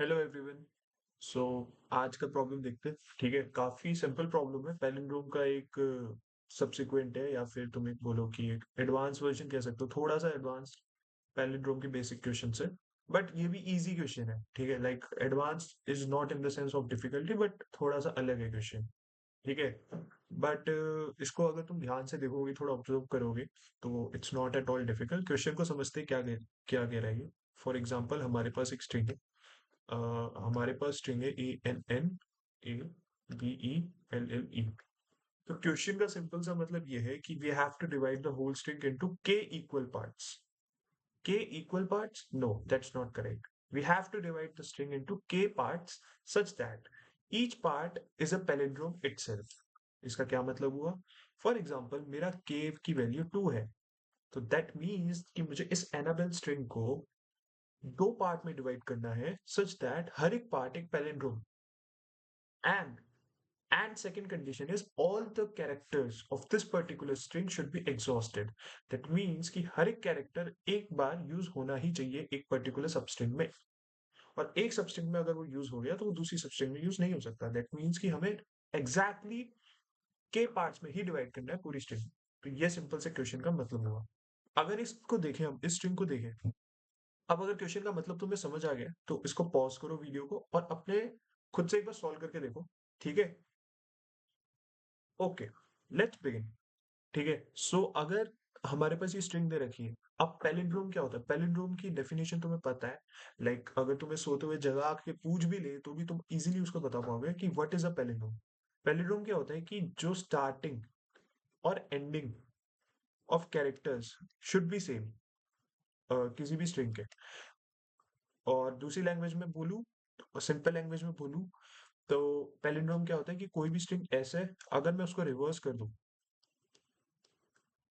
Hello everyone. सो आज का problem देखते हैं। ठीक है, काफी सिंपल प्रॉब्लम है। पैलिंड्रोम का एक सब्सिक्वेंट है, या फिर तुम एक बोलो कि एक एडवांस वर्जन कह सकते हो, थोड़ा सा एडवांस पैलिंड्रोम की बेसिक क्वेश्चन से। बट ये भी इजी क्वेश्चन है। ठीक है, like advance is not in the sense of difficulty, but थोड़ा सा अलग है क्वेश्चन। ठीक है, बट इसको अगर तुम ध्यान से देखोगे, थोड़ा ऑब्जर्व करोगे, तो it's not at all difficult. Question को समझते क्या कह रहा है ये। फॉर एग्जाम्पल, हमारे पास एक स्ट्रिंग है। अ, हमारे पास स्ट्रिंग है ANNABELLE। तो क्वेश्चन का सिंपल सा मतलब ये है कि we have to divide the whole string into k equal parts. k equal parts? No, that's not correct. We have to divide the string into k parts such that each part is a palindrome itself. इसका क्या मतलब हुआ? For example, मेरा k की value 2 है, तो that means कि मुझे इस एनाबेल स्ट्रिंग को दो पार्ट में डिवाइड करना है, सच दैट हर एक पार्ट एक palindrome. And second condition is all the characters of this particular string should be exhausted. That means कि हर एक कैरेक्टर एक बार यूज होना ही चाहिए एक पर्टिकुलर सबस्ट्रिंग में। और एक सबस्ट्रिंग में अगर वो यूज हो गया तो वो दूसरी सबस्ट्रिंग में यूज नहीं हो सकता। दैट मीन्स कि हमें एग्जैक्टली के पार्ट्स में ही डिवाइड करना है पूरी स्ट्रिंग। तो ये सिंपल से क्वेश्चन का मतलब हुआ। अगर इसको देखें, हम इस स्ट्रिंग को देखें, अब अगर क्वेश्चन का मतलब तुम्हें समझ आ गया तो इसको पॉज करो वीडियो को और अपने खुद से एक बार सॉल्व करके देखो। ठीक है, ओके, लेट्स बिगिन। ठीक है, सो अगर हमारे पास ये स्ट्रिंग दे रखी है, अब पैलिंड्रोम क्या होता है? पैलिंड्रोम की डेफिनेशन तुम्हें पता है। लाइक अगर तुम्हें सोते हुए जगह आके पूछ भी ले तो भी तुम इजीली उसको बता पाओगे कि what is a palindrome. Palindrome क्या होता है कि जो स्टार्टिंग और ending of characters should be same, किसी भी स्ट्रिंग के। और दूसरी लैंग्वेज में बोलूँ, सिंपल लैंग्वेज में बोलूँ, तो पैलिंड्रोम क्या होता है कि कोई भी स्ट्रिंग ऐसे, अगर मैं उसको रिवर्स कर दूं,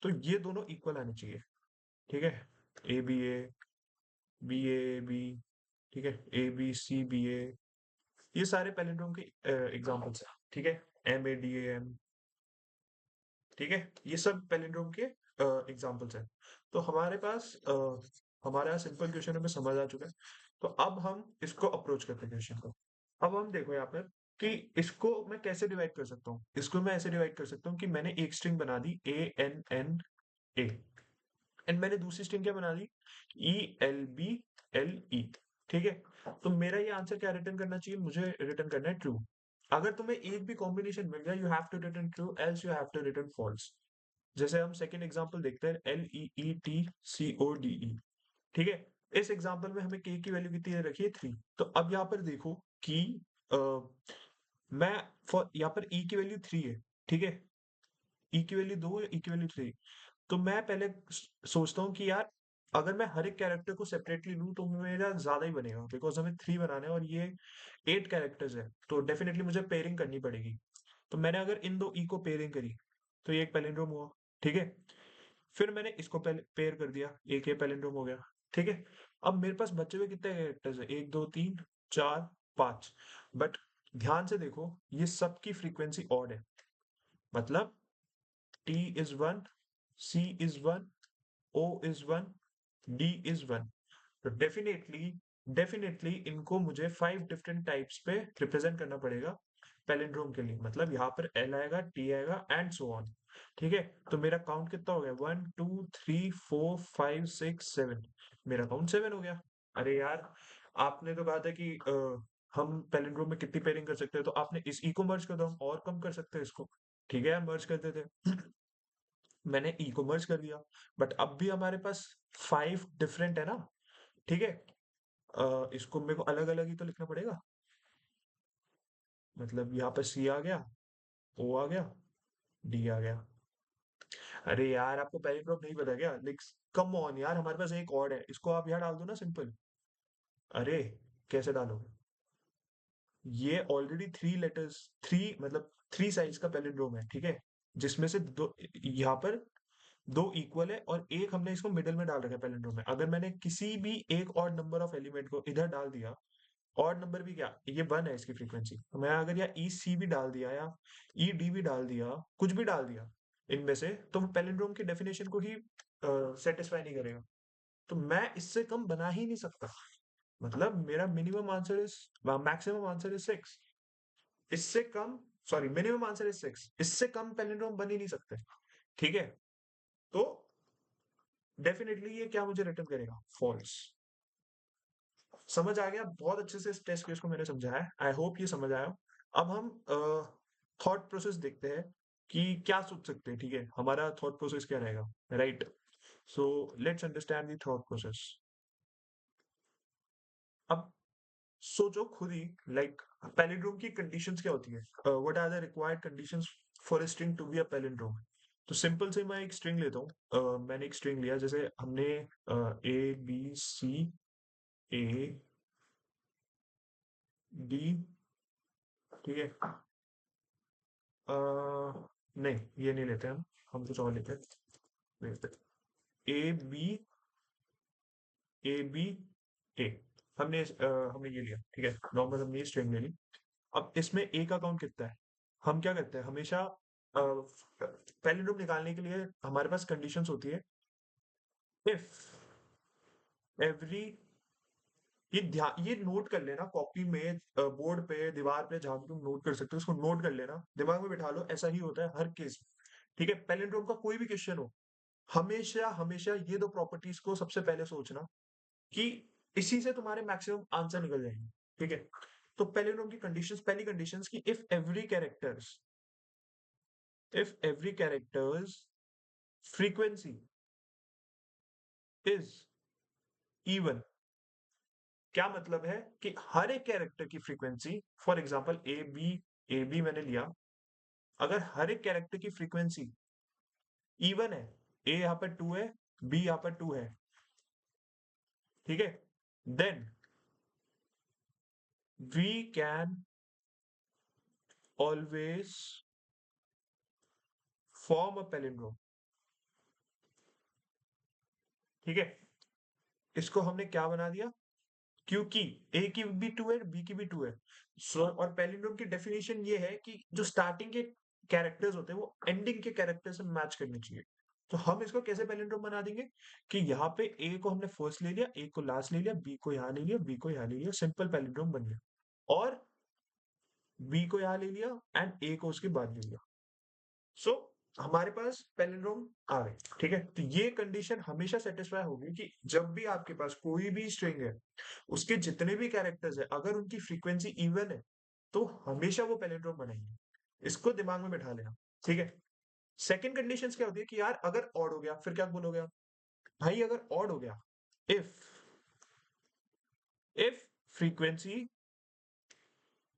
तो ये दोनों इक्वल आने चाहिए। ठीक है, A B A, B A B, ठीक है, ABCBA, ये सारे पैलिंड्रोम के एग्जांपल्स हैं। ठीक है, MADAM, ठीक है, ये सब पैलिंड्रोम के एग्जांपल्स हैं। तो हमारे पास हमारा सिंपल क्वेश्चन हमें समझ आ चुका है। तो अब हम इसको अप्रोच करते हैं क्वेश्चन को। अब हम देखो यहाँ पर कि इसको मैं कैसे डिवाइड कर सकता हूँ। इसको मैं ऐसे डिवाइड कर सकता हूँ कि मैंने एक स्ट्रिंग बना दी ANNA, एंड मैंने दूसरी स्ट्रिंग क्या बना दी, ELBLE। ठीक है, तो मेरा ये आंसर क्या रिटर्न करना चाहिए? मुझे रिटर्न करना है ट्रू। अगर तुम्हें एक भी कॉम्बिनेशन मिल गया, you have to return true, else you have to return false. जैसे हम सेकंड एग्जांपल देखते हैं, LEETCODE। ठीक है, इस एग्जांपल में हमें k की वैल्यू कितनी दे रखी है? 3। तो अब यहाँ पर देखो कि अ, मैं फॉर यहाँ पर e की वैल्यू 3 है। ठीक है, e की वैल्यू 2 है, e की वैल्यू 3। तो मैं पहले सोचता हूँ कि यार, अगर मैं हर एक कैरेक्टर को सेपरेटली लूँ तो मेरा ज्यादा ही बनेगा, बिकॉज हमें 3 बनाने हैं और ये 8 कैरेक्टर्स है, तो डेफिनेटली मुझे पेयरिंग करनी पड़ेगी। तो मैंने अगर इन दो ई को पेयरिंग करी, तो ये एक पैलिंड्रोम हुआ। ठीक है, फिर मैंने इसको पेयर कर दिया, एक ये पैलिंड्रोम हो गया। ठीक है, अब मेरे पास बचे हुए कितने कैरेक्टर्स है? 1 2 3 4 5। बट ध्यान से देखो, ये सबकी फ्रीक्वेंसी ऑड है। मतलब T is one, C is one, O is one, D is one. तो डेफिनेटली डेफिनेटली इनको मुझे 5 डिफरेंट टाइप्स पे रिप्रेजेंट करना पड़ेगा पैलिंड्रोम के लिए। मतलब यहाँ पर एल आएगा, टी आएगा, एंड सो ऑन। ठीक है, तो मेरा काउंट कितना हो गया? 1 2 3 4 5 6 7। मेरा काउंट 7 हो गया। अरे यार, आपने तो कहा था कि हम पैलिंड्रोम में कितनी पेयरिंग कर सकते हैं, तो आपने इस ई को मर्ज कर दो, हम और कम कर सकते हैं इसको। ठीक है, मर्ज कर देते हैं। मैंने ई को मर्ज कर दिया, बट अब भी हमारे पास 5 डिफरेंट है ना। ठीक है, इसको मेरे को अलग अलग ही तो लिखना पड़ेगा। मतलब यहाँ पे सी आ गया, ओ आ गया, डी आ गया। अरे यार, आपको पैराग्राफ नहीं पता क्या? लाइक, कम ऑन यार, हमारे पास एक और है, इसको आप यहाँ डाल दो ना, सिंपल। अरे, कैसे डालोगे? ये ऑलरेडी 3 लेटर्स, 3 मतलब 3 साइज का पैलिंड्रोम है। ठीक है, जिसमें से दो यहाँ पर दो इक्वल है और एक हमने इसको मिडिल में डाल रखा है पैलिंड्रोम में। अगर मैंने किसी भी एक और नंबर ऑफ एलिमेंट को इधर डाल दिया, और नंबर भी क्या, ये 1 है इसकी फ्रीक्वेंसी, तो मैं अगर या ई सी भी डाल दिया या ई डी भी डाल दिया, कुछ भी डाल दिया इनमें से, तो वो पैलिंड्रोम की डेफिनेशन को ही सेटिस्फाई नहीं करेगा। तो मैं इससे कम बना ही नहीं सकता। मतलब मेरा minimum answer is maximum answer is 6। इससे कम, सॉरी, मिनिमम आंसर इज 6, इससे कम पैलिंड्रोम बन ही नहीं सकते। ठीक है, तो डेफिनेटली ये क्या मुझे रिटर्न करेगा, फॉल्स। समझ आ गया? बहुत अच्छे से इस टेस्ट केस को मैंने समझाया है, आई होप ये समझ आया हो। अब हम थॉट प्रोसेस देखते हैं कि क्या सोच सकते हैं। ठीक है, हमारा थॉट प्रोसेस क्या रहेगा, right? So let's understand the thought process. अब सोचो खुद ही, लाइक पैलिंड्रोम की कंडीशंस क्या होती है, what are the required conditions for a string to be a palindrome. तो सिंपल से मैं एक स्ट्रिंग लेता हूँ, मैंने एक स्ट्रिंग लिया, जैसे हमने ए बी सी, ए डी, ठीक है, नहीं ये नहीं लेते हम कुछ और लेते हैं, ए बी, ए बी, ए। हमने ये लिया, ठीक है, नॉर्मल हमने ये स्ट्रिंग ले ली। अब इसमें ए का काउंट कितना है, हम क्या करते हैं हमेशा, पैलिंड्रोम निकालने के लिए हमारे पास कंडीशंस होती है, इफ एवरी, ये नोट कर लेना कॉपी में, बोर्ड पे, दीवार पे, जहां भी तुम नोट कर सकते हो उसको नोट कर लेना, दिमाग में बिठा लो, ऐसा ही होता है हर केस में। ठीक है, पैलिंड्रोम का कोई भी क्वेश्चन हो, हमेशा हमेशा ये दो प्रॉपर्टीज को सबसे पहले सोचना, कि इसी से तुम्हारे मैक्सिमम आंसर निकल जाएंगे। ठीक है, तो पैलिंड्रोम की कंडीशंस, पहली कंडीशंस की, if every character's frequency is even. क्या मतलब है कि हर एक कैरेक्टर की frequency, for example A B मैंने लिया, अगर हर एक कैरेक्टर की फ्रीक्वेंसी इवन है, ए यहाँ पर 2 है, बी यहाँ पर 2 है, ठीक है, then we can always form a palindrome. ठीक है, इसको हमने क्या बना दिया, क्योंकि ए की भी 2 है, बी की भी 2 है। सो और पैलिंड्रोम की डेफिनेशन ये है कि जो स्टार्टिंग के कैरेक्टर्स होते हैं वो एंडिंग के कैरेक्टर से मैच करनी चाहिए। तो हम इसको कैसे पैलिंड्रोम बना देंगे, कि यहाँ पे ए को हमने फर्स्ट ले लिया, ए को लास्ट ले लिया, बी को यहाँ ले लिया, बी को यहाँ ले लिया, सिंपल पैलिंड्रोम बन गया। और बी को यहाँ ले लिया एंड ए को उसके बाद ले लिया। सो हमारे पास पैलिंड्रोम आ गए। ठीक है, तो ये कंडीशन हमेशा सेटिस्फाई होगी कि जब भी आपके पास कोई भी स्ट्रिंग है, उसके जितने भी कैरेक्टर्स है, अगर उनकी फ्रीक्वेंसी इवन है, तो हमेशा वो पैलिंड्रोम बनाएंगे। इसको दिमाग में बैठा लेना। ठीक है, सेकंड कंडीशंस क्या होती है कि यार अगर ऑड हो गया, फिर क्या बोलोगे आप? भाई अगर ऑड हो गया, if if frequency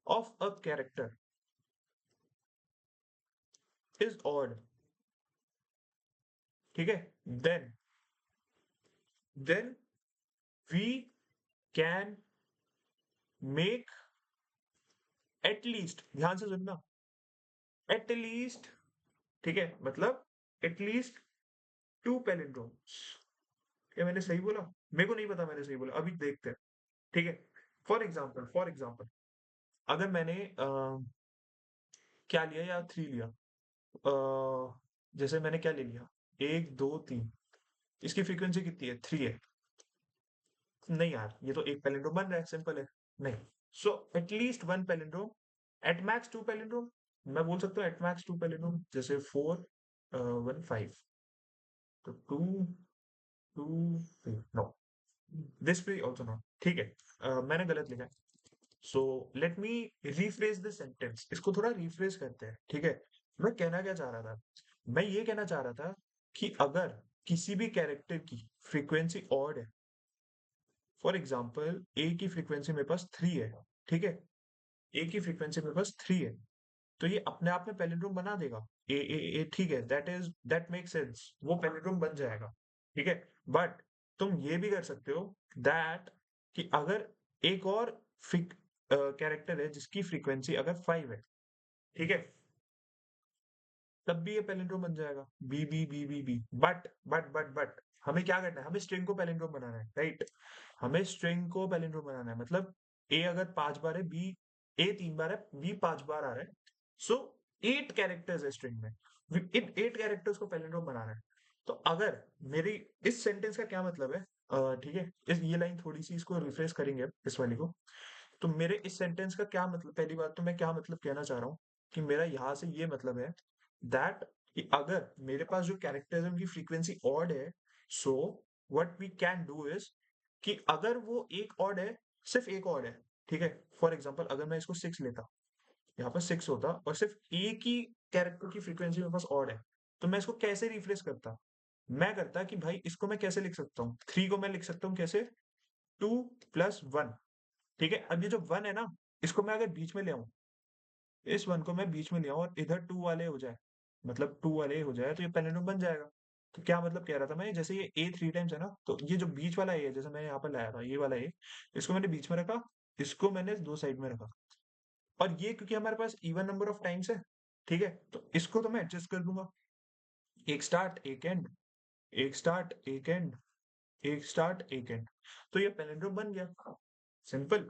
of a character is odd, ठीक है, then then we can make at least, ध्यान से सुनना, एटलीस्ट, ठीक है, मतलब एटलीस्ट 2 पैलिंड्रोम्स। क्या मैंने सही बोला? मेरे को नहीं पता मैंने सही बोला, अभी देखते हैं। ठीक है, फॉर एग्जाम्पल अगर मैंने क्या लिया या 3 लिया, जैसे मैंने क्या ले लिया, 1 2 3, इसकी फ्रीक्वेंसी कितनी है, 3 है। नहीं यार, ये तो एक पैलिंड्रोम बन रहा है, सिंपल है। नहीं, so at least 1 palindrome, at max 2 palindrome. मैं बोल सकता हूँ एट मैक्स 2 पैलिंड्रोम, जैसे 4 1 5, तो 2 2 3, नो, दिस भी ऑल्सो नॉट। ठीक है, मैंने गलत लिखा है। So let me rephrase the sentence, इसको थोड़ा रीफ्रेज करते हैं। ठीक है, मैं कहना क्या चाह रहा था, मैं ये कहना चाह रहा था कि अगर किसी भी कैरेक्टर की फ्रीक्वेंसी ऑड है, फॉर एग्जाम्पल ए की फ्रीक्वेंसी मेरे पास 3 है, ठीक है, ए की फ्रीक्वेंसी मेरे पास 3 है, तो ये अपने आप में पैलिंड्रोम बना देगा। ए ए ए ठीक है, दैट मेक सेंस, वो पैलिंड्रोम बन जाएगा। ठीक है, बट तुम ये भी कर सकते हो दैट, कि अगर एक और कैरेक्टर है जिसकी फ्रीक्वेंसी अगर 5 है, ठीक है, तब भी ये पैलिंड्रोम बन जाएगा, B B B B B. But हमें क्या करना है, हमें स्ट्रिंग को पैलिंड्रोम बनाना है, राइट? हमें स्ट्रिंग को पैलिंड्रोम बनाना है, मतलब ए अगर 5 बार है, बी ए 3 बार है, बी 5 बार आ रहा है, सो 8 कैरेक्टर्स है स्ट्रिंग में, इन 8 कैरेक्टर्स को पैलिंड्रोम बनाना है। तो अगर मेरी, इस सेंटेंस का क्या मतलब है, ठीक है, इस ये लाइन थोड़ी सी इसको रिफ्रेश करेंगे अब इस वाली को। तो मेरे इस सेंटेंस का क्या मतलब, पहली बात तो मैं क्या मतलब कहना चाह रहा हूँ कि मेरा यहाँ से ये मतलब है दैट कि अगर मेरे पास जो कैरेक्टरिज्म की फ्रीक्वेंसी ऑड है, so what we can do is कि अगर वो एक ऑड है, सिर्फ एक ऑड है, ठीक है, फॉर एग्जाम्पल अगर मैं इसको 6 लेता, यहाँ पर 6 होता और सिर्फ एक ही कैरेक्टर की फ्रीक्वेंसी मेरे पास ऑड है, तो मैं इसको कैसे रिफ्रेश करता? मैं करता कि भाई इसको मैं कैसे लिख सकता हूँ, 3 को मैं लिख सकता हूँ कैसे, 2 + 1, ठीक है। अब ये जो 1 है ना, इसको मैं अगर बीच में ले आऊं, इस 1 को मैं बीच में ले आऊं और इधर 2 वाले हो जाए, मतलब 2 वाले हो जाए, तो ये पैलिंड्रोम बन जाएगा। तो क्या मतलब कह रहा था मैं, जैसे ये ए 3 टाइम्स है ना, तो ये जो बीच वाला ए है, जैसे मैंने यहाँ पर लाया था ये वाला ए, इसको मैंने बीच में रखा, इसको मैंने दो साइड में रखा, और ये क्योंकि हमारे पास इवन नंबर ऑफ टाइम्स है, ठीक है, तो इसको तो मैं एडजस्ट कर दूंगा, एक स्टार्ट एक एंड, एक स्टार्ट एक एंड, एक स्टार्ट एक एंड, तो ये पैलिंड्रोम बन गया, सिंपल,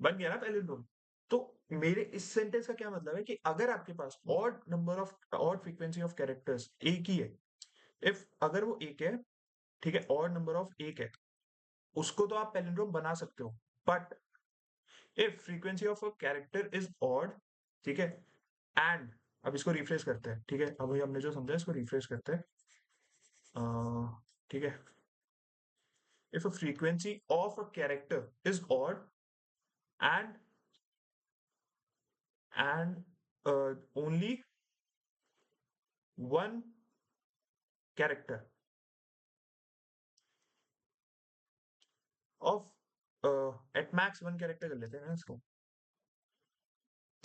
बन गया ना पैलिंड्रोम। तो मेरे इस सेंटेंस का क्या मतलब है कि अगर आपके पास odd number of odd frequency of characters एक ही है, इफ अगर वो एक है, ठीक है, ऑड नंबर ऑफ एक है, उसको तो आप पैलिंड्रोम बना सकते हो, but if frequency of a character is odd, ठीक है, एंड अब इसको रिफ्रेश करते हैं, ठीक है, अभी हमने जो समझा इसको रिफ्रेश करते हैं, ठीक है, if a frequency of a character is odd and and only one character of at max one character कर लेते हैं ना इसको,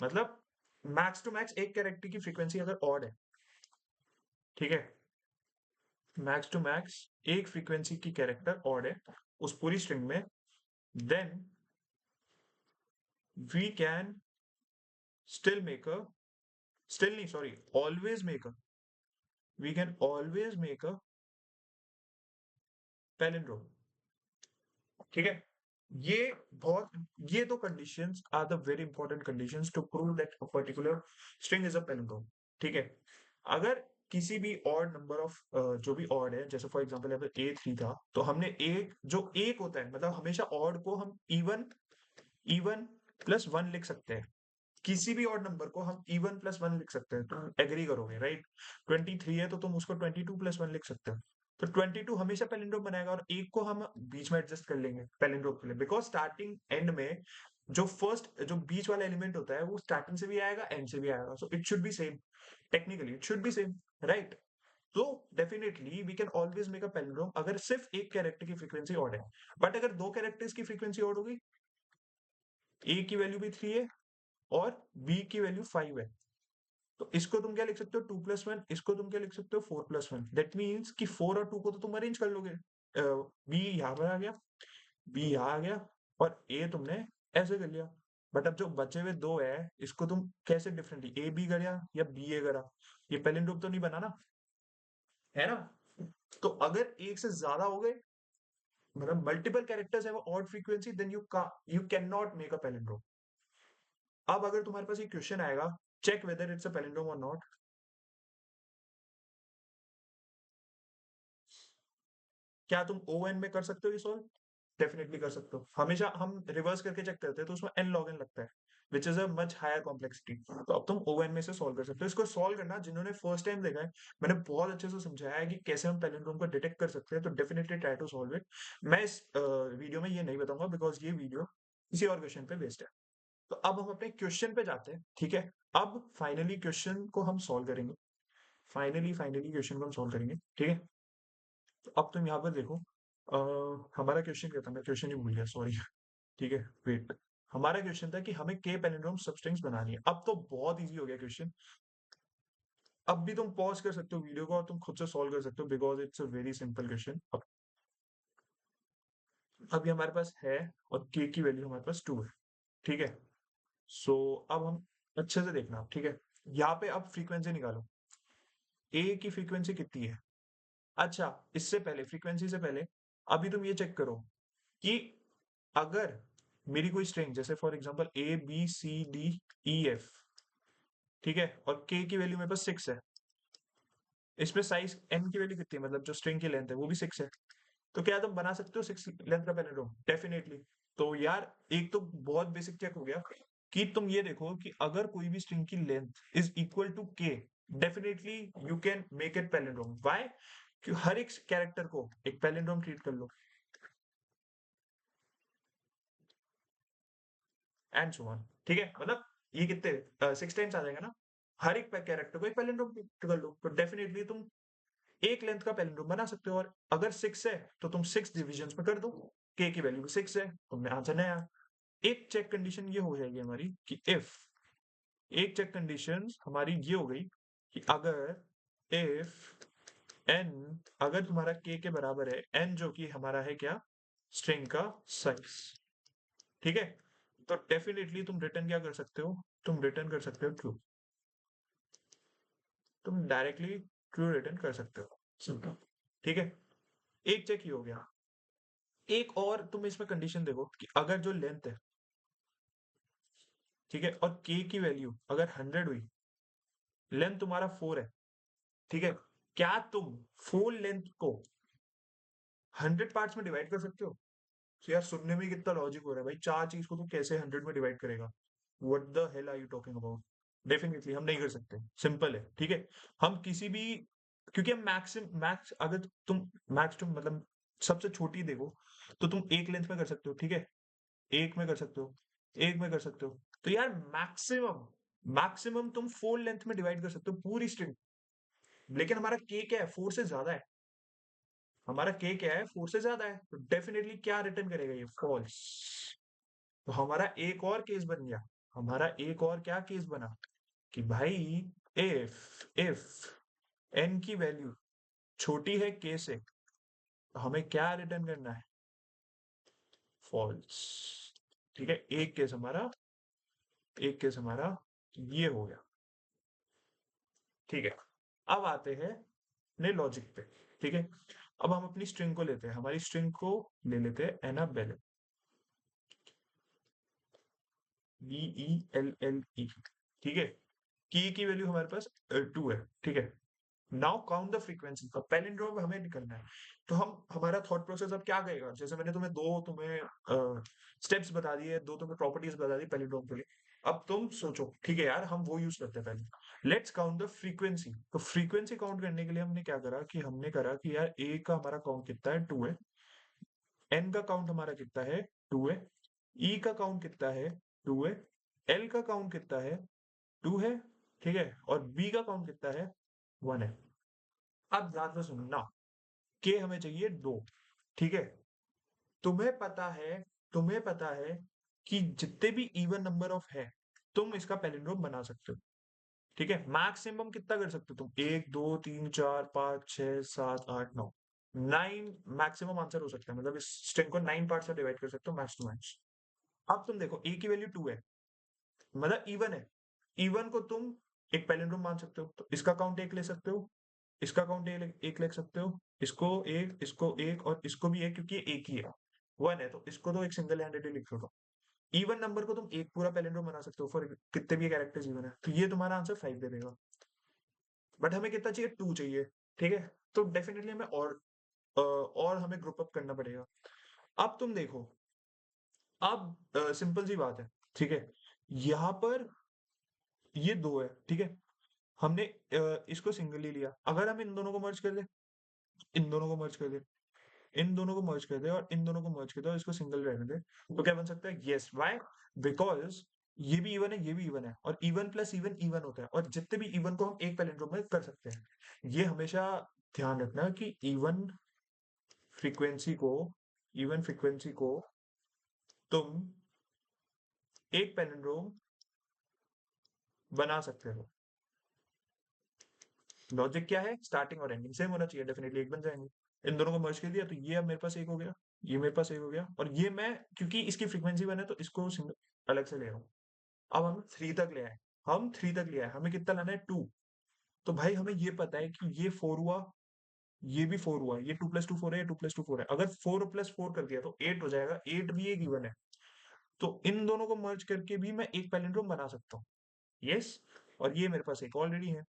मतलब मैक्स टू मैक्स एक कैरेक्टर की फ्रीक्वेंसी अगर ऑड है, ठीक है, मैक्स टू मैक्स एक फ्रीक्वेंसी की कैरेक्टर ऑड है उस पूरी स्ट्रिंग में, then we can still make a, still नहीं sorry, always make a, we can always make a palindrome, ठीक है। ये बहुत, ये दो conditions are the very important conditions to prove that a particular string is a palindrome, ठीक है। अगर किसी भी ऑड नंबर ऑफ जो भी ऑड है, जैसे फॉर एग्जांपल यहाँ पे A3 था, तो हमने एक जो एक होता है, मतलब हमेशा ऑड को हम इवन इवन प्लस वन लिख सकते हैं, किसी भी ऑड नंबर को हम इवन प्लस वन लिख सकते हैं, तुम एग्री करोगे राइट। 23 है तो तुम उसको 22 + 1 लिख सकते हो, तो 22 हमेशा पैलिंड्रोम बनाएगा, और एक को हम बीच में एडजस्ट कर लेंगे पैलिंड्रोम के लिए, बिकॉज स्टार्टिंग एंड में जो फर्स्ट जो बीच वाला एलिमेंट होता है वो स्टार्टिंग से भी आएगा एंड से भी आएगा, so it should be same, technically it should be same, right. तो definitely we can always make a palindrome अगर सिर्फ एक कैरेक्टर की फ्रीक्वेंसी ऑड है, बट अगर दो कैरेक्टर्स की फ्रीक्वेंसी ऑड होगी, ए की वैल्यू भी 3 है और बी की वैल्यू 5 है, तो इसको तुम क्या लिख सकते हो, 2 + 1, इसको तुम क्या लिख सकते हो, 4 + 1, दैट मीन्स कि 4 और 2 को तो तुम अरेंज कर लोगे, बी यहाँ पर आ गया, बी यहाँ आ गया, और ए तुमने ऐसे कर लिया, बट अब जो बचे हुए दो है, इसको तुम कैसे डिफरेंटली ए बी करा या बी ए करा, ये पैलिंड्रोम तो नहीं बना ना, है ना। तो अगर एक से ज्यादा हो गए, मतलब मल्टीपल कैरेक्टर्स है वो odd frequency, then you can not make a palindrome. अब अगर तुम्हारे पास ये क्वेश्चन आएगा, check whether it's a palindrome और नॉट, क्या तुम ओ एन में कर सकते हो ये सॉल्व? डेफिनेटली कर सकते हो, हमेशा हम रिवर्स करके चेक करते हैं तो उसमें एन लॉग एन लगता है, which is a much higher complexity, तो अब तुम ओ एन में से सॉल्व कर सकते हो। इसको सॉल्व करना जिन्होंने फर्स्ट टाइम देखा है, मैंने बहुत अच्छे से समझाया है कि कैसे हम पैलिंड्रोम को डिटेक्ट कर सकते हैं, तो definitely try to solve it. मैं इस वीडियो में ये नहीं बताऊंगा बिकॉज ये वीडियो किसी और क्वेश्चन पे बेस्ड है। तो अब हम अपने क्वेश्चन पे जाते हैं, ठीक है। अब फाइनली क्वेश्चन को हम सॉल्व करेंगे, फाइनली फाइनली क्वेश्चन को हम सॉल्व करेंगे, ठीक है। तो अब तुम यहाँ पर देखो, हमारा क्वेश्चन क्या था, मैं क्वेश्चन ही भूल गया, सॉरी। ठीक है, वेट, हमारा क्वेश्चन था कि हमें के पैलिंड्रोम सबस्ट्रिंग्स बनानी है, अब तो बहुत इजी हो गया क्वेश्चन, अब भी तुम पॉज कर सकते हो वीडियो को और तुम खुद से सॉल्व कर सकते हो, because it's a very simple question. अब अभी हमारे पास है, और के की वैल्यू हमारे पास 2 है, ठीक है। सो अब हम अच्छे से देखना, ठीक है, यहाँ पे अब फ्रीक्वेंसी निकालो, ए की फ्रीक्वेंसी कितनी है। अच्छा, इससे पहले फ्रीक्वेंसी से पहले अभी तुम ये चेक करो कि अगर मेरी कोई स्ट्रिंग, जैसे फॉर एग्जांपल ABCDEF, ठीक है, और के की वैल्यू मेरे पास 6 है, इसमें साइज एन की वैल्यू कितनी है, मतलब जो स्ट्रिंग की लेंथ है वो भी 6 है, तो क्या तुम बना सकते हो 6 लेंथ का पैलिंड्रोम? डेफिनेटली। तो यार एक तो बहुत बेसिक चेक हो गया कि तुम ये देखो कि अगर कोई भी स्ट्रिंग की length is equal to k, definitely you can make it palindrome. Why? कि हर एक कैरेक्टर को एक पैलिंड्रोम ट्रीट कर लो, एंड सो ऑन। ठीक है, मतलब ये कितने 6 टाइम्स आ जाएगा ना, हर एक कैरेक्टर को एक पैलिंड्रोम ट्रीट कर लो, तो डेफिनेटली तुम एक लेंथ का पैलिंड्रोम बना सकते हो। और अगर 6 है तो तुम 6 डिविजन में कर दो, k की वैल्यू 6 है, तुमने आंसर नया। एक चेक कंडीशन ये हो जाएगी हमारी कि इफ, एक चेक कंडीशन हमारी ये हो गई कि अगर इफ n, अगर तुम्हारा k के बराबर है n, जो कि हमारा है क्या, स्ट्रिंग का साइज। ठीक है, तो डेफिनेटली तुम रिटर्न क्या कर सकते हो, तुम रिटर्न कर सकते हो ट्रू, तुम डायरेक्टली ट्रू रिटर्न कर सकते हो, सिंपल। ठीक है, एक चेक ये हो गया। एक और तुम इसमें कंडीशन देखो कि अगर जो लेंथ है, ठीक है, और k की वैल्यू अगर 100 हुई, लेंथ तुम्हारा 4 है, ठीक है, क्या तुम फुल लेंथ को 100 पार्ट्स में डिवाइड कर सकते हो? तो यार सुनने में कितना लॉजिक हो रहा है भाई, चार चीज को तू कैसे 100 में डिवाइड करेगा? What the hell are you talking about? Definitely हम नहीं कर सकते, सिंपल है। ठीक है, हम किसी भी, क्योंकि हम मैक्स अगर तुम मैक्स टू मतलब सबसे छोटी देखो, तो तुम एक लेंथ में कर सकते हो, ठीक है, एक में कर सकते हो, एक में कर सकते हो। तो यार मैक्सिमम, मैक्सिमम तुम फोर लेंथ में डिवाइड कर सकते हो पूरी स्ट्रिंग। लेकिन हमारा के क्या है, 4 से ज्यादा है, हमारा के क्या है, 4 से ज्यादा है, तो डेफिनेटली क्या रिटर्न करेगा ये, फॉल्स। तो हमारा एक और केस बन गया, हमारा एक और क्या केस बना कि भाई इफ एन की वैल्यू छोटी है के से, तो हमें क्या रिटर्न करना है, फॉल्स। ठीक है, एक केस हमारा, एक केस हमारा ये हो गया। ठीक है, अब आते हैं अपने लॉजिक पे। ठीक है, अब हम अपनी स्ट्रिंग को लेते हैं, हमारी स्ट्रिंग को ले लेते हैं एनाबेले, VELLE। ठीक है, की वैल्यू हमारे पास 2 है। ठीक है, नाउ काउंट द फ्रीक्वेंसी, का पैलिंड्रोम हमें निकलना है। तो हम, हमारा थॉट प्रोसेस अब क्या करेगा, जैसे मैंने तुम्हें दो तुम्हें स्टेप्स बता दिए, दो तुम्हें प्रॉपर्टीज बता दी पैलिंड्रोम के लिए। अब तुम सोचो, ठीक है यार, हम वो यूज करते हैं पहले, लेट्स काउंट द फ्रीक्वेंसी। तो फ्रीक्वेंसी काउंट करने के लिए हमने क्या करा कि हमने करा कि यार ए का हमारा काउंट कितना है, 2 है, एन का काउंट हमारा कितना है, 2 है, ई का काउंट कितना है, 2 है, एल का काउंट कितना है, 2 है, ठीक है, और बी का काउंट कितना है, 1 है। अब ध्यान से सुनना, के हमें चाहिए 2। ठीक है, तुम्हें पता है, तुम्हें पता है कि जितने भी इवन नंबर ऑफ है, तुम इसका पैलिंड्रोम बना सकते हो। ठीक है, मैक्सिमम कितना कर सकते हो तुम, 1 2 3 4 5 6 7 8 9, 9 मैक्सिमम आंसर हो सकता है, मतलब इस स्ट्रिंग को 9 पार्ट से डिवाइड कर सकते हो मैक्स टू मैक्स। अब तुम देखो ए की वैल्यू 2 है, मतलब इवन है, इवन को तुम एक पैलिंड्रोम मान सकते हो, तो इसका काउंट एक ले सकते हो, इसका काउंट एक लिख सकते हो, इसको एक और इसको भी एक, क्योंकि ये एक ही है, 1 है, तो इसको तो एक सिंगल हैंडेडली लिख दो। इवन नंबर को तुम एक पूरा पैलिंड्रोम बना सकते हो फॉर कितने भी कैरेक्टर्स इवन है, तो ये तुम्हारा आंसर 5 दे देगा। बट हमें कितना चाहिए, 2 चाहिए। ठीक है, तो डेफिनेटली हमें और हमें ग्रुप अप करना पड़ेगा। अब तुम देखो, अब सिंपल सी बात है, ठीक है, यहाँ पर ये 2 है, ठीक है, हमने इसको सिंगली लिया, अगर हम इन दोनों को मर्ज कर दे, इन दोनों को मर्ज कर दे, इन दोनों को मर्ज कर दे और इन दोनों को मर्ज कर दे और इसको सिंगल रहने दे, तो क्या बन सकता है, यस, व्हाई, बिकॉज ये भी इवन है, ये भी इवन है, और इवन प्लस इवन इवन होता है, और जितने भी इवन को हम एक पैलिंड्रोम में कर सकते हैं। ये हमेशा ध्यान रखना कि फ्रीक्वेंसी को इवन फ्रीक्वेंसी को तुम एक पैलिंड्रोम बना सकते हो। लॉजिक क्या है, स्टार्टिंग और एंडिंग सेम होना चाहिए, डेफिनेटली एक बन जाएंगे। इन दोनों को मर्ज कर दिया, तो ये अब मेरे पास एक हो गया, ये मेरे पास एक हो गया, और ये मैं, क्योंकि इसकी फ्रीक्वेंसी वन है तो इसको अलग से ले रहा हूँ। अब हम 3 तक ले आए, हम 3 तक ले आए, हमें कितना लाना है, 2। तो भाई हमें ये पता है कि ये 4 हुआ, ये भी 4 हुआ, ये 2 + 2 4 है, ये 2 + 2 4 है, अगर 4 + 4 कर दिया तो 8 हो जाएगा, 8 भी एक इवन है, तो इन दोनों को मर्ज करके भी मैं एक पैलिंड्रोम बना सकता हूँ। यस, और ये मेरे पास एक ऑलरेडी है,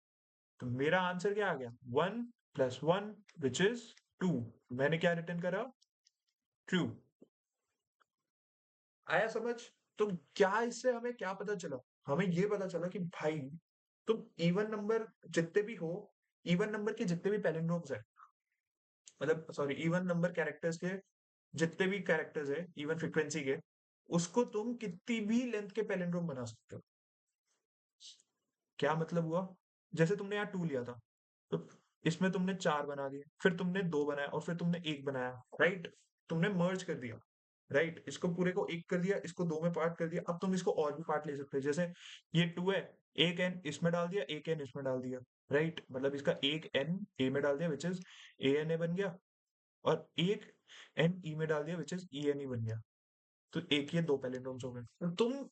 तो मेरा आंसर क्या आ गया, 1 + 1 विच इज टू, मैंने क्या रिटर्न करा, ट्रू। आया समझ? तो क्या इससे हमें क्या पता चला, हमें ये पता चला कि भाई तुम इवन नंबर जितने भी हो, इवन नंबर के जितने भी पैलिंड्रोम्स है, मतलब सॉरी इवन नंबर कैरेक्टर्स के जितने भी कैरेक्टर्स है इवन फ्रीक्वेंसी के, उसको तुम कितनी भी लेंथ के पैलिंड्रोम बना सकते हो। क्या मतलब हुआ, जैसे तुमने यहाँ टू लिया था, तो इसमें तुमने चार बना दिए, फिर तुमने दो बनाया और फिर तुमने एक बनाया, राइट? तुमने मर्ज कर दिया, राइट? इसको पूरे को एक कर दिया, इसको दो में पार्ट कर दिया, अब तुम इसको और भी पार्ट ले सकते हो, जैसे ये टू है, एक एन इसमें डाल दिया, एक एन इसमें डाल दिया, राइट? मतलब इसका एक एन ए में डाल दिया which is A N A बन गया, और एक एन ई में डाल दिया which is E N E बन गया। तो एक ये दो पैलिंड्रोम्स हो गए। तो तुम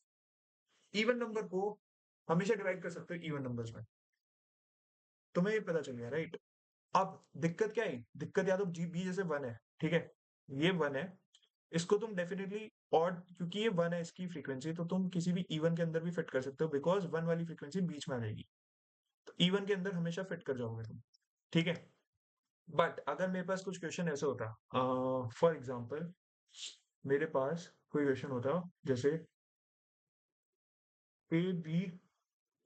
इवन नंबर को हमेशा डिवाइड कर सकते हो इवन नंबर्स में, तुम्हें ये पता चल गया, राइट? अब दिक्कत क्या है, दिक्कत या तो जी बी जैसे वन है, ठीक है, ये वन है, इसको तुम डेफिनेटली ऑड, क्योंकि ये वन है इसकी फ्रीक्वेंसी, तो तुम किसी भी इवन के अंदर भी फिट कर सकते हो, बिकॉज वन वाली फ्रीक्वेंसी बीच में आ जाएगी, तो इवन के अंदर हमेशा फिट कर जाओगे तुम, ठीक है? बट अगर मेरे पास कुछ क्वेश्चन ऐसे होता, फॉर एग्जाम्पल मेरे पास कोई क्वेश्चन होता जैसे A B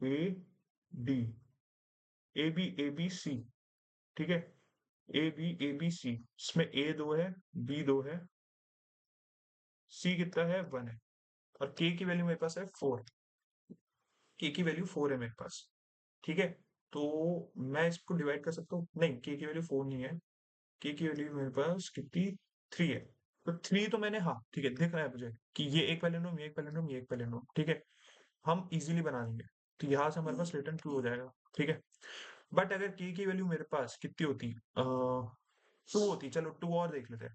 A D, A B C, ठीक है, ए बी सी, इसमें ए दो है, बी दो है, सी कितना है, वन है, और के की वैल्यू मेरे पास है फोर, के की वैल्यू फोर है मेरे पास, ठीक है? तो मैं इसको डिवाइड कर सकता हूँ, नहीं के की वैल्यू फोर नहीं है, के की वैल्यू मेरे पास कितनी, थ्री है। तो थ्री तो मैंने, हाँ ठीक है, दिख रहा है मुझे कि ये एक पैलिंड्रोम, ये एक पैलिंड्रोम, ये एक पैलिंड्रोम, ठीक है, हम इजीली बना लेंगे। तो यहाँ से हमारे पास रिटर्न ट्रू हो जाएगा, ठीक है? बट अगर के की वैल्यू मेरे पास कितनी होती, टू होती, चलो टू और देख लेते हैं।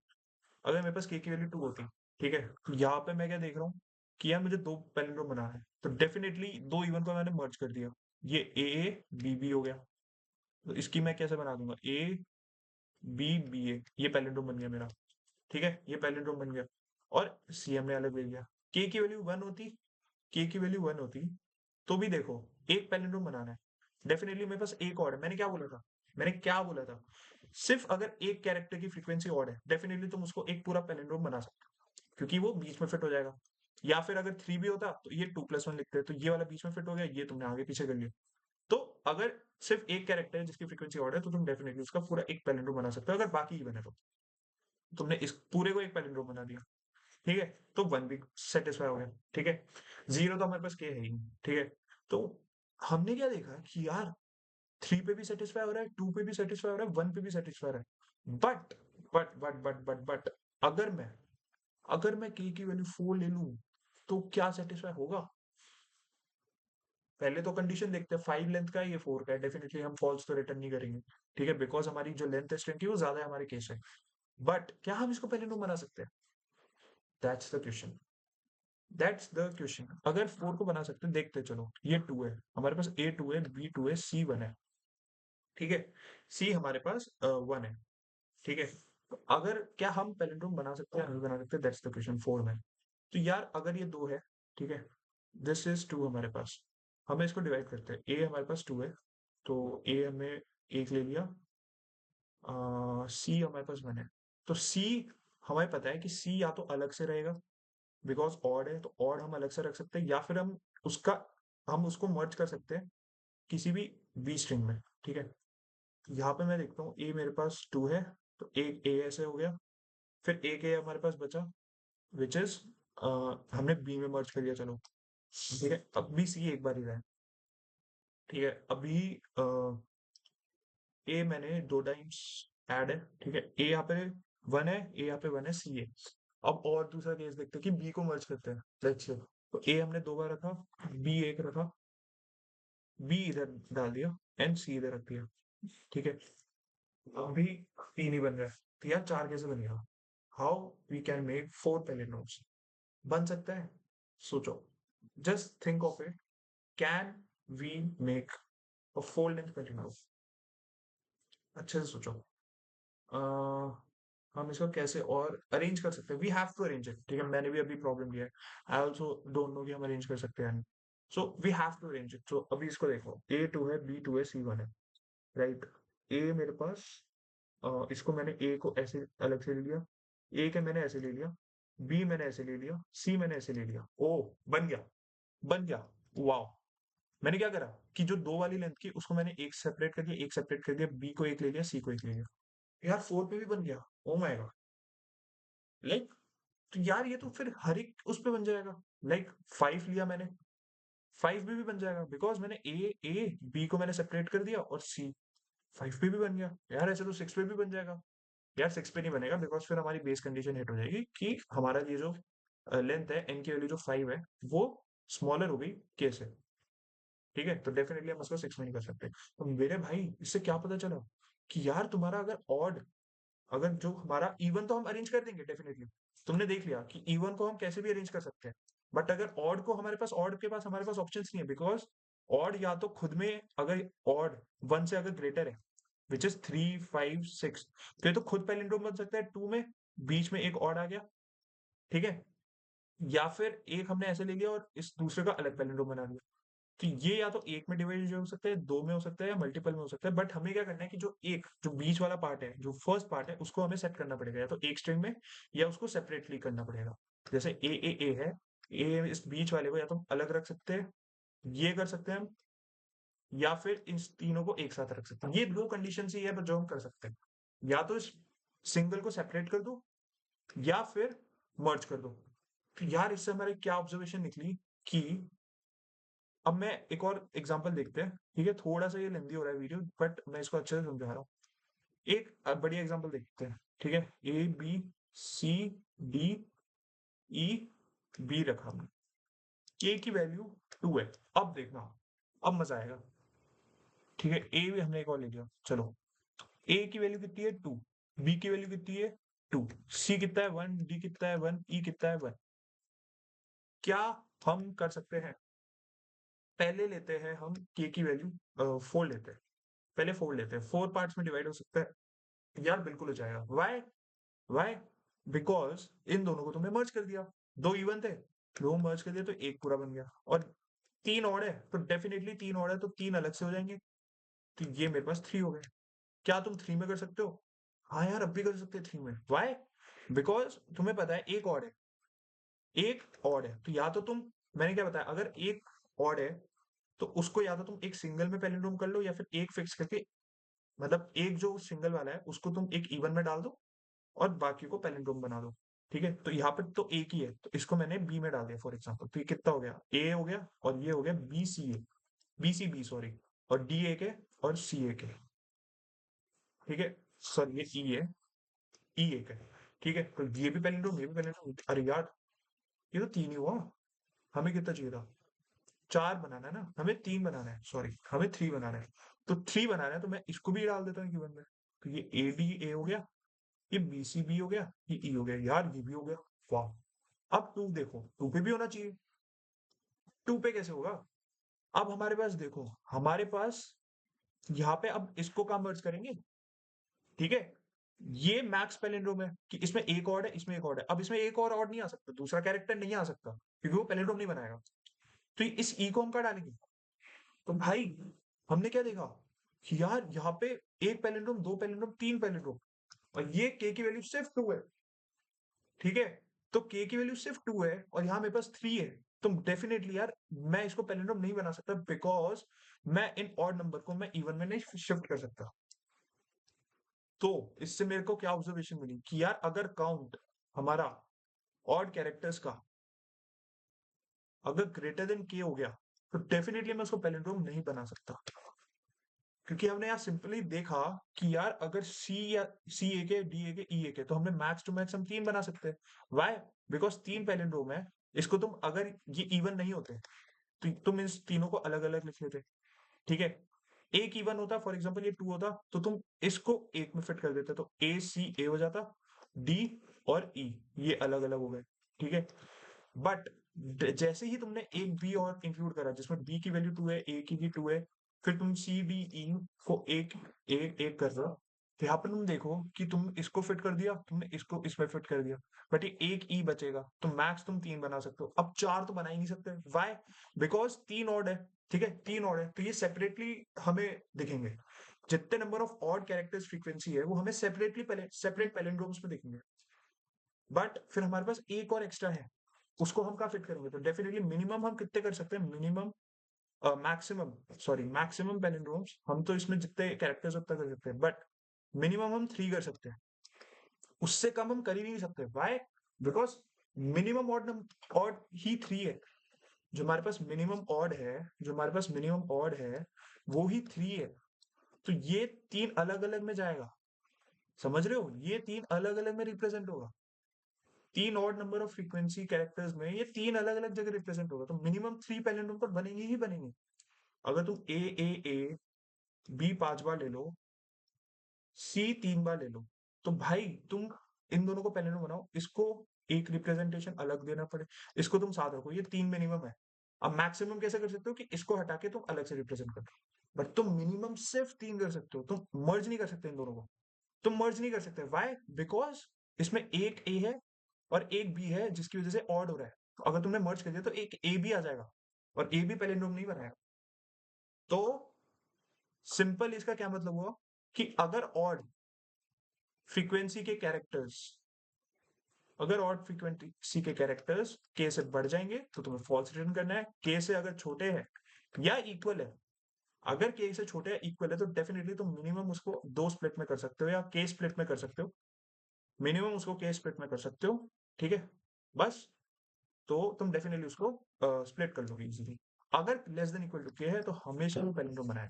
अगर मेरे पास के की वैल्यू टू होती, ठीक है, तो यहाँ पे मैं क्या देख रहा हूँ कि यार मुझे दो पैलिंड्रोम बनाना है, तो डेफिनेटली दो इवन को मैंने मर्ज कर दिया, ये ए बी बी हो गया, तो इसकी मैं कैसे बना दूंगा, ए बी बी ए, ये पैलिंड्रोम बन गया मेरा, ठीक है, ये पैलिंड्रोम बन गया, और सी हमने अलग ले लिया। के की वैल्यू वन होती, के की वैल्यू वन होती, तो भी देखो एक पैलिंड्रोम बनाना है, डेफिनेटली मेरे पास एक और है, मैंने क्या बोला था, मैंने क्या बोला था, सिर्फ अगर एक कैरेक्टर की फ्रीक्वेंसी और है, डेफिनेटली तुम उसको एक पूरा पैलिंड्रोम बना सकते हो, क्योंकि वो बीच में फिट हो जाएगा। या फिर अगर थ्री भी होता तो ये टू प्लस वन लिखते हैं, तो ये वाला बीच में फिट हो गया, ये तुमने आगे पीछे कर लिया। तो अगर सिर्फ एक कैरेक्टर है जिसकी फ्रीक्वेंसी ऑड है, तो तुम डेफिनेटली उसका पूरा एक पैलिंड्रोम बना सकते हो, अगर बाकी इवन है तो तुमने इस पूरे को एक पैलिंड्रोम बना दिया, ठीक है? तो वन भी सेटिस्फाई हो गया, ठीक है? जीरो तो हमारे पास के है ही नहीं, ठीक है? तो हमने क्या देखा कि यार थ्री पे भी सेटिस्फाई हो रहा है, टू पे भी सेटिस्फाई हो रहा है, वन पे भी सेटिस्फाई हो रहा है, बट अगर मैं के की वैल्यू फोर ले लूं, तो क्या सेटिस्फाई होगा? पहले तो कंडीशन देखते हैं, फाइव लेंथ का है, ये फोर का है, डेफिनेटली हम फॉल्स तो रिटर्न नहीं करेंगे, ठीक है, बिकॉज हमारी जो लेंथ है स्ट्रिंग की वो ज्यादा है हमारे केस में। बट क्या हम इसको पहले नो बना सकते हैं? That's the question, that's the question. अगर फोर को बना सकते हैं, देखते हैं, चलो ये टू है हमारे पास, ए टू है, बी टू है, सी वन है, ठीक है, सी हमारे पास वन है, ठीक है? तो अगर क्या हम पैलिंड्रोम बना सकते हैं, नहीं बना सकते, दैट्स द क्वेश्चन फोर में। तो यार अगर ये दो है, ठीक है, दिस इज टू हमारे पास, हमें इसको डिवाइड करते हैं, ए हमारे पास टू है, तो ए हमें एक ले लिया, सी हमारे पास वन है, तो सी हमें पता है कि सी या तो अलग से रहेगा, बिकॉज ऑड है, तो ऑड हम अलग से रख सकते हैं, या फिर उसका हम उसको मर्ज कर सकते हैं किसी भी बी स्ट्रिंग में, ठीक है? यहाँ पे मैं देखता हूँ ए मेरे पास टू है, तो एक ए ऐसे हो गया, फिर एक ए हमारे पास बचा विच इज, हमने बी में मर्ज कर लिया, चलो ठीक है, अब भी सी एक बार ही रहा है, ठीक है, अभी ए मैंने दो टाइम्स ऐड है, ठीक है, ए यहाँ पे वन है, ए यहाँ पे वन है, सी है। अब और दूसरा केस देखते हैं कि बी को मर्ज करते हैं, लेट्स से, तो ए हमने दो बार रखा, बी एक रखा, बी इधर डाल दिया, एंड सी इधर रख दिया, ठीक है, अभी तीन ही बन रहा है, तो यार चार कैसे बनेगा? How we can make four palindromes? बन सकता है, सोचो, just think of it, can we make a four length palindrome? अच्छे से सोचो, हम इसको कैसे और अरेंज कर सकते हैं, we have to arrange it, ठीक है, मैंने भी अभी प्रॉब्लम लिया है, आई ऑल्सो डोंट नो कि हम अरेंज कर सकते हैं, so we have to arrange it. So अभी इसको देखो, ए टू है, बी टू है, सी वन है, राइट? ए मेरे पास इसको मैंने ए को ऐसे अलग से ले लिया, ए के मैंने ऐसे ले लिया, बी मैंने ऐसे ले लिया, सी मैंने ऐसे ले लिया। ओ, बन गया, बन गया। वाओ। मैंने क्या करा कि जो दो वाली लेंथ की उसको मैंने एक सेपरेट कर दिया, एक सेपरेट कर दिया, बी को एक ले लिया, सी को एक ले लिया। यार फोर पे भी बन गया। Oh my God. लाइक, तो यार ये तो फिर हर एक उस पे बन जाएगा। लाइक फाइव लिया मैंने, फाइव पे भी बन जाएगा बिकॉज मैंने ए बी को मैंने सेपरेट कर दिया, और सी फाइव पे भी बन गया। यार ऐसे तो सिक्स पे भी बन जाएगा। यार सिक्स पे नहीं बनेगा बिकॉज फिर हमारी बेस कंडीशन हिट हो जाएगी कि हमारा ये जो लेंथ है, एन की वैल्यू जो फाइव है, वो स्मॉलर हो गई के से। ठीक है, तो डेफिनेटली हम उसको सिक्स में नहीं कर सकते। तो मेरे भाई इससे क्या पता चला कि यार तुम्हारा अगर ऑड, अगर जो हमारा इवन तो हम अरेंज कर देंगे डेफिनेटली। तुमने देख लिया कि इवन को हम कैसे भी अरेंज कर सकते हैं, बट अगर ऑड को हमारे पास, ऑड के पास हमारे पास ऑप्शन नहीं है बिकॉज ऑड या तो खुद में, अगर ऑड वन से अगर ग्रेटर है which is three five six, तो ये तो खुद पैलिंड्रोम बन सकता है टू में, बीच में एक ऑड आ गया। ठीक है, या फिर एक हमने ऐसे ले लिया और इस दूसरे का अलग पैलिंड्रोम बना लिया। तो ये या तो एक में डिवाइड हो सकता है, दो में हो सकता है, या मल्टीपल में हो सकता है। बट हमें क्या करना है कि जो एक जो बीच वाला पार्ट है, जो फर्स्ट पार्ट है, उसको हमें सेट करना पड़ेगा या तो एक स्ट्रिंग में, या उसको सेपरेटली करना पड़ेगा। जैसे ए है, ए इस बीच वाले को या तो हम अलग रख सकते हैं, ये कर सकते हैं हम, या फिर इन तीनों को एक साथ रख सकते हैं। ये दो कंडीशन ही है जो हम कर सकते हैं। या तो इस सिंगल को सेपरेट कर दो, या फिर मर्ज कर दो। तो यार इससे हमारी क्या ऑब्जर्वेशन निकली कि, अब मैं एक और एग्जांपल देखते हैं। ठीक है, थोड़ा सा ये लेंदी हो रहा है वीडियो, बट मैं इसको अच्छे से समझा रहा हूँ। एक बढ़िया एग्जांपल देखते हैं। ठीक है, A B C D E B रखा हमने, के की वैल्यू टू है। अब देखना, अब मजा आएगा। ठीक है, ए भी हमने एक और ले लिया, चलो। ए की वैल्यू कितनी है टू, बी की वैल्यू कितनी है टू, सी कितना है वन, डी कितना है वन, ई कितना है वन। क्या हम कर सकते हैं, पहले लेते हैं हम के की वैल्यू फोर लेते हैं, पहले फोर लेते हैं, फोर पार्ट्स में डिवाइड हो सकता है। यार बिल्कुल हो जाएगा। वाई, वाई, बिकॉज इन दोनों को तुमने मर्ज कर दिया, दो इवन थे, दो मर्ज कर दिया तो एक पूरा बन गया। और तीन और है तो डेफिनेटली तीन और है तो तीन अलग से हो जाएंगे। तो ये मेरे पास थ्री हो गए। क्या तुम थ्री में कर सकते हो? हाँ यार, अब भी कर सकते हैं थ्री में। वाई, बिकॉज तुम्हें पता है एक और है, एक और है, तो या तो तुम, मैंने क्या बताया, अगर एक और है तो उसको या तो तुम एक सिंगल में पैलिंड्रोम कर लो, या फिर एक फिक्स करके, मतलब एक जो सिंगल वाला है उसको तुम एक इवन में डाल दो, और बाकी को पैलिंड्रोम बना दो। ठीक है, तो यहाँ पे तो एक ही है तो इसको मैंने बी में डाल दिया फॉर एग्जाम्पल। तो ये कितना हो गया, ए हो गया, और ये हो गया बी सी ए, बी सी बी सॉरी, और डी ए के और सी ए के। ठीक है, सर ये ई है, ई ए के। ठीक है, तो ये भी पैलिंड्रोम, ये भी पैलिंड्रोम। अरे यार, ये तो तीन ही हुआ। हमें कितना चाहिए था, चार बनाना है ना, हमें तीन बनाना है, सॉरी हमें थ्री बनाना है। तो थ्री बनाना है तो मैं इसको भी डाल देता हूँ गिवन में। तो ये ए डी ए हो गया, ये बी सी बी हो गया, ये ई हो गया। यार ये भी हो गया। वाह। अब टू देखो, टू पे भी होना चाहिए। टू पे कैसे होगा? अब हमारे पास देखो, हमारे पास यहाँ पे अब इसको काम मर्ज करेंगे। ठीक है, ये मैक्स पैलिंड्रोम है कि इसमें एक और है, इसमें एक और है। अब इसमें एक और नहीं आ सकता, दूसरा कैरेक्टर नहीं आ सकता क्योंकि वो पैलिंड्रोम नहीं बनाएगा। तो इस ई को हम क्या डालेंगे? तो भाई हमने क्या देखा कि यार यहाँ पे एक पैलिंड्रोम, दो पैलिंड्रोम, तीन पैलिंड्रोम, और ये के की वैल्यू सिर्फ टू है। ठीक है, तो के की वैल्यू सिर्फ टू है और यहाँ मेरे पास थ्री है। तो डेफिनेटली यार मैं इसको पैलिंड्रोम नहीं बना सकता बिकॉज मैं इन ऑड नंबर को मैं इवन में नहीं शिफ्ट कर सकता। तो इससे मेरे को क्या ऑब्जर्वेशन मिली कि यार अगर काउंट हमारा ऑड कैरेक्टर्स का अगर ग्रेटर देन के हो गया, तो डेफिनेटली मैं उसको पैलिंड्रोम नहीं बना सकता। क्योंकि हमने यहाँ सिंपली देखा कि यार अगर सी या सी ए के, डी ए के, ई ए के, तो हमने मैक्स टू मैक्स हम तीन बना सकते हैं। वाई, बिकॉज तीन पैलिंड्रोम है। इसको तुम अगर ये इवन नहीं होते तो तुम इस तीनों को अलग अलग लिख लेते। ठीक है, एक इवन होता, फॉर एग्जाम्पल ये टू होता, तो तुम इसको एक में फिट कर देते, तो ए सी ए हो जाता, डी और ई ये अलग अलग हो गए। ठीक है, बट जैसे ही तुमने एक बी और इंक्लूड करा जिसमें बी की वैल्यू टू है, ए की भी टू है, फिर तुम सी डी ई को एक कर रहे हो, तो यहाँ पर तुम देखो कि तुम इसको फिट कर दिया, तुमने इसको इसमें फिट कर दिया, बट ये एक ई बचेगा, तो मैक्स तुम तीन बना सकते हो। अब चार तो बना ही नहीं सकते। वाई, बिकॉज तीन ऑड है। ठीक है, तीन ऑड है तो ये सेपरेटली हमें दिखेंगे। जितने number of odd characters frequency है वो हमें सेपरेट पैलिंड्रोम्स में दिखेंगे, बट फिर हमारे पास एक और एक्स्ट्रा है, उसको हम कहाँ फिट करेंगे? तो डेफिनेटली मिनिमम हम कितने कर सकते हैं? मिनिमम मैक्सिमम पैलिंड्रोम्स हम तो इसमें जितने कैरेक्टर्स उतना कर सकते हैं, बट मिनिमम हम 3 कर सकते हैं, उससे कम हम कर ही नहीं सकते। व्हाई? बिकॉज मिनिमम ऑड ही 3 है। जो हमारे पास मिनिमम ऑड है वो ही 3 है। तो ये 3 अलग अलग में जाएगा, समझ रहे हो? ये 3 अलग अलग में रिप्रेजेंट होगा, 3 odd number of frequency characters में ये 3 अलग अलग जगह रिप्रेजेंट होगा, तो मिनिमम 3 पैलिंड्रोम तो बनेंगे ही बनेंगे। अगर तुम ए बी 5 बार ले लो, सी 3 बार ले लो, तो भाई तुम इन दोनों को पैलिंड्रोम बनाओ, इसको एक रिप्रेजेंटेशन अलग देना पड़े, इसको तुम साथ रखो, ये 3 मिनिमम है। अब मैक्सिमम कैसे कर सकते हो कि इसको हटा के तुम अलग से रिप्रेजेंट कर दो, बट तुम मिनिमम सिर्फ 3 कर सकते हो, तुम मर्ज नहीं कर सकते इन दोनों को। तुम मर्ज नहीं कर सकते, व्हाई? बिकॉज इसमें एक ए है और एक बी है जिसकी वजह से ऑड हो रहा है, तो अगर तुमने मर्ज कर दिया तो एक ए भी आ जाएगा, और ए भी पैलिंड्रोम नहीं बनाएगा। तो सिंपल इसका क्या मतलब हुआ कि अगर ऑड फ्रीक्वेंसी के कैरेक्टर्स के से बढ़ जाएंगे तो तुम्हें फॉल्स रिटर्न करना है, के से अगर छोटे हैं या इक्वल है, अगर के से छोटे या इक्वल है तो डेफिनेटली तुम मिनिमम उसको 2 स्प्लिट में कर सकते हो या के स्प्लिट में कर सकते हो, मिनिमम उसको के स्प्लिट में कर सकते हो, ठीक है? बस, तो तुम डेफिनेटली उसको स्प्लिट कर लोगे इजीली। अगर लेस देन इक्वल टू के है तो हमेशा वो पैलिंड्रोम बनाए,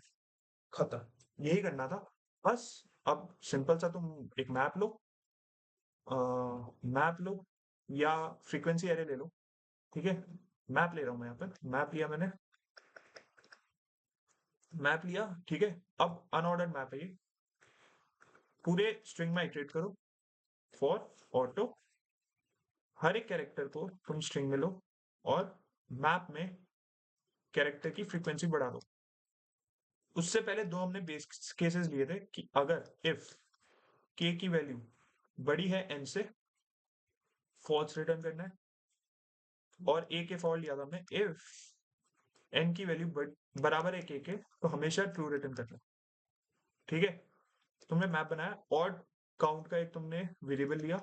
खत्म, यही करना था बस। अब सिंपल सा तुम एक मैप लो या फ्रीक्वेंसी एरे ले लो, ठीक है? मैप ले रहा हूं मैं, यहाँ पर मैप लिया मैंने, मैप लिया, ठीक है? अब अनऑर्डर्ड मैप है ये, पूरे स्ट्रिंग में इटरेट करो फॉर ऑटो, हर एक कैरेक्टर को तुम स्ट्रिंग में लो और मैप में कैरेक्टर की फ्रीक्वेंसी बढ़ा दो। उससे पहले दो हमने बेस केसेस लिए थे कि अगर इफ के की वैल्यू बड़ी है एन से, फॉल्स रिटर्न करना है, और ए के फॉर लिया था हमने, इफ एन की वैल्यू बराबर है के तो हमेशा ट्रू रिटर्न करना है, ठीक है? तुमने मैप बनाया, ऑड काउंट का एक तुमने वेरिएबल लिया,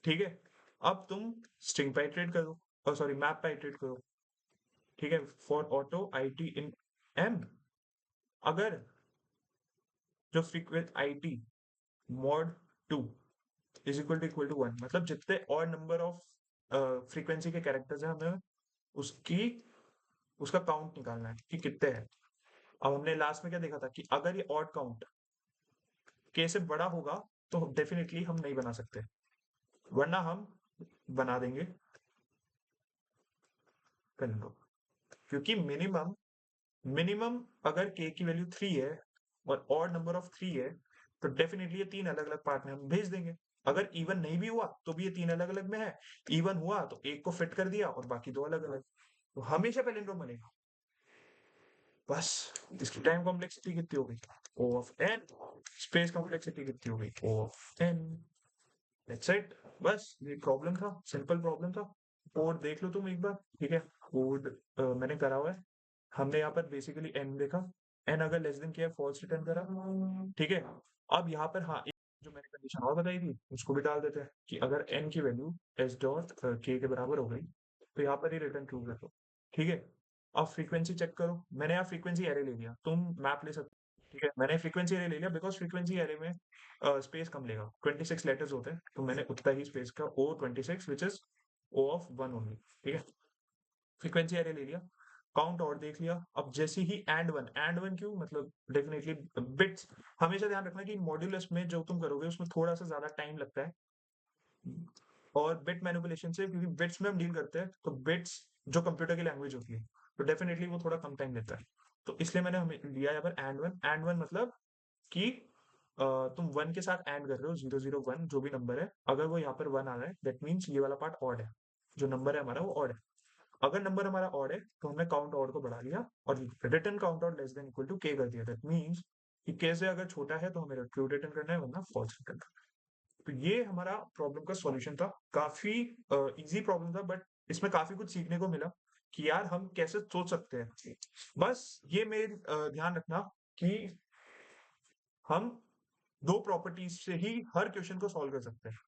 ठीक है? अब तुम स्ट्रिंग पे इटरेट करो, और सॉरी मैप पे इटरेट करो, ठीक है? For auto I T in M, अगर जो frequent I T mod 2 equal to 1, मतलब जितने और नंबर ऑफ फ्रीक्वेंसी के कैरेक्टर्स हैं हमें उसकी उसका काउंट निकालना है कि कितने हैं। अब हमने लास्ट में क्या देखा था कि अगर ये ऑड काउंट के से बड़ा होगा तो डेफिनेटली हम नहीं बना सकते, वरना हम बना देंगे पैलिंड्रोम, क्योंकि मिनिमम मिनिमम अगर के की वैल्यू 3 है और ऑड नंबर ऑफ 3 है तो डेफिनेटली ये 3 अलग अलग पार्ट में हम भेज देंगे। अगर इवन नहीं भी हुआ तो भी ये 3 अलग अलग में है, इवन हुआ तो एक को फिट कर दिया और बाकी 2 अलग अलग, तो हमेशा पैलिंड्रोम बनेगा। बस, इसकी टाइम कॉम्प्लेक्सिटी कितनी हो गई? O of n, space complexity कितनी हो गई? O of n, that's it. बस ये प्रॉब्लम था, सिंपल प्रॉब्लम था। कोड देख लो तुम एक बार, ठीक है? कोड मैंने करा हुआ है, हमने यहाँ पर बेसिकली n देखा, n अगर लेस देन किया फॉल्स रिटर्न करा, ठीक है? अब यहाँ पर हाँ, एक जो मैंने कंडीशन और बताई थी उसको भी डाल देते हैं कि अगर n की वैल्यू s डॉट k के बराबर हो गई तो यहाँ पर ही रिटर्न ट्रू कर दो, ठीक है? अब फ्रीक्वेंसी चेक करो, मैंने यहाँ फ्रीक्वेंसी एरे ले लिया, तुम मैप ले सकते हो, ठीक है? मैंने फ्रीक्वेंसी एरे ले लिया बिकॉज फ्रीक्वेंसी एरे में स्पेस कम लेगा, 26 लेटर्स होते हैं, तो मैंने उतना ही स्पेस का O26 which is O of 1 only, ठीक है? फ्रीक्वेंसी एरे ले लिया, काउंट और देख लिया। अब जैसे ही एंड वन क्यों? मतलब डेफिनेटली बिट्स, हमेशा ध्यान रखना कि मॉड्यूलस में जो तुम करोगे उसमें थोड़ा सा ज्यादा टाइम लगता है, और बिट मैनिपुलेशन से, क्योंकि बिट्स में हम डील करते हैं तो बिट्स जो कंप्यूटर की लैंग्वेज होती है तो डेफिनेटली वो थोड़ा कम टाइम लेता है, तो इसलिए मैंने हमें लिया यहाँ पर एंड वन मतलब कि तुम 1 के साथ एंड कर रहे हो, 001 जो भी नंबर है, अगर वो यहाँ पर 1 आ रहा है दैट मीन्स ये वाला पार्ट ऑड है, जो नंबर है हमारा वो ऑड है। अगर नंबर हमारा ऑड है तो हमने काउंट ऑड को बढ़ा लिया और return count odd less than equal to k कर दिया, दैट मीन्स कि के से अगर छोटा है तो हमें ट्रू रिटर्न करना है वरना फॉल्स रिटर्न करना है। तो ये हमारा प्रॉब्लम का सॉल्यूशन था, काफी इजी प्रॉब्लम था, बट इसमें काफी कुछ सीखने को मिला कि यार हम कैसे सोच सकते हैं। बस ये मेरे ध्यान रखना कि हम दो प्रॉपर्टीज से ही हर क्वेश्चन को सॉल्व कर सकते हैं,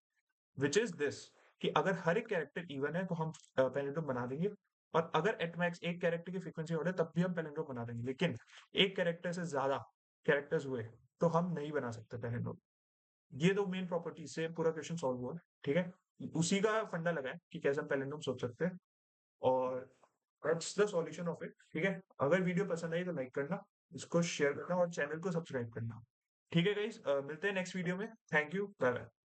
विच इज दिस, कि अगर हर एक कैरेक्टर इवन है तो हम पैलिंड्रोम बना देंगे, और अगर एट मैक्स एक कैरेक्टर की फ्रीक्वेंसी ऑर्डर तब भी हम पैलिंड्रोम बना देंगे, लेकिन एक कैरेक्टर से ज्यादा कैरेक्टर्स हुए तो हम नहीं बना सकते पैलिंड्रोम। ये दो मेन प्रॉपर्टीज से पूरा क्वेश्चन सॉल्व हुआ है, ठीक है। उसी का फंडा लगा है कि कैसे हम पैलिंड्रोम सोच सकते हैं, और that's the solution of it, ठीक है। अगर वीडियो पसंद आई तो लाइक करना, इसको शेयर करना और चैनल को सब्सक्राइब करना, ठीक है गाइस। मिलते हैं नेक्स्ट वीडियो में। Thank you, bye bye.